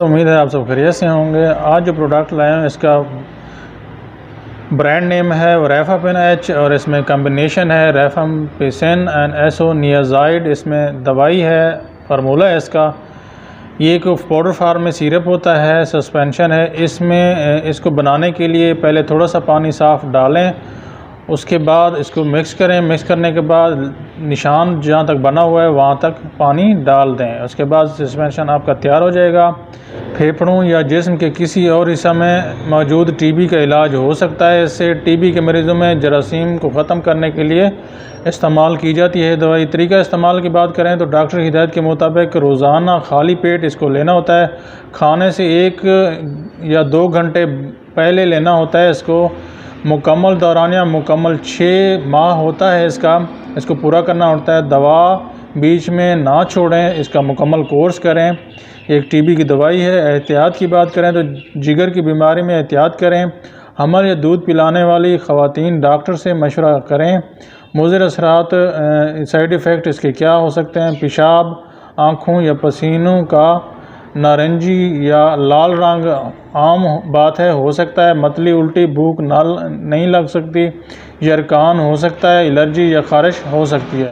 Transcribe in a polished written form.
तो उम्मीद है आप सब खैरियत से होंगे। आज जो प्रोडक्ट लाए हैं इसका ब्रांड नेम है रेफापिन एच और इसमें कम्बिनेशन है रेफाम्पिसिन एंड एसोनियाजाइड। इसमें दवाई है, फार्मूला है इसका। ये एक पाउडर फार्म में सिरप होता है, सस्पेंशन है। इसमें इसको बनाने के लिए पहले थोड़ा सा पानी साफ़ डालें, उसके बाद इसको मिक्स करें। मिक्स करने के बाद निशान जहाँ तक बना हुआ है वहाँ तक पानी डाल दें। उसके बाद सस्पेंशन आपका तैयार हो जाएगा। फेफड़ों या जिस्म के किसी और हिस्सा में मौजूद टीबी का इलाज हो सकता है। इससे टीबी के मरीज़ों में जरासीम को ख़त्म करने के लिए इस्तेमाल की जाती है दवाई। तरीका इस्तेमाल की बात करें तो डॉक्टर की हिदायत के मुताबिक रोज़ाना खाली पेट इसको लेना होता है। खाने से 1 या 2 घंटे पहले लेना होता है इसको। मुकम्मल दौरानिया मुकम्मल 6 माह होता है इसको पूरा करना होता है। दवा बीच में ना छोड़ें, इसका मुकम्मल कोर्स करें। एक टीबी की दवाई है। एहतियात की बात करें तो जिगर की बीमारी में एहतियात करें। हमल या दूध पिलाने वाली ख़वातीन डॉक्टर से मशवरा करें। मुज़र असरात साइड इफ़ेक्ट इसके क्या हो सकते हैं? पेशाब, आँखों या पसीनों का नारंगी या लाल रंग आम बात है, हो सकता है। मतली, उल्टी, भूख नहीं लग सकती, यरकान हो सकता है, एलर्जी या ख़ारिश हो सकती है।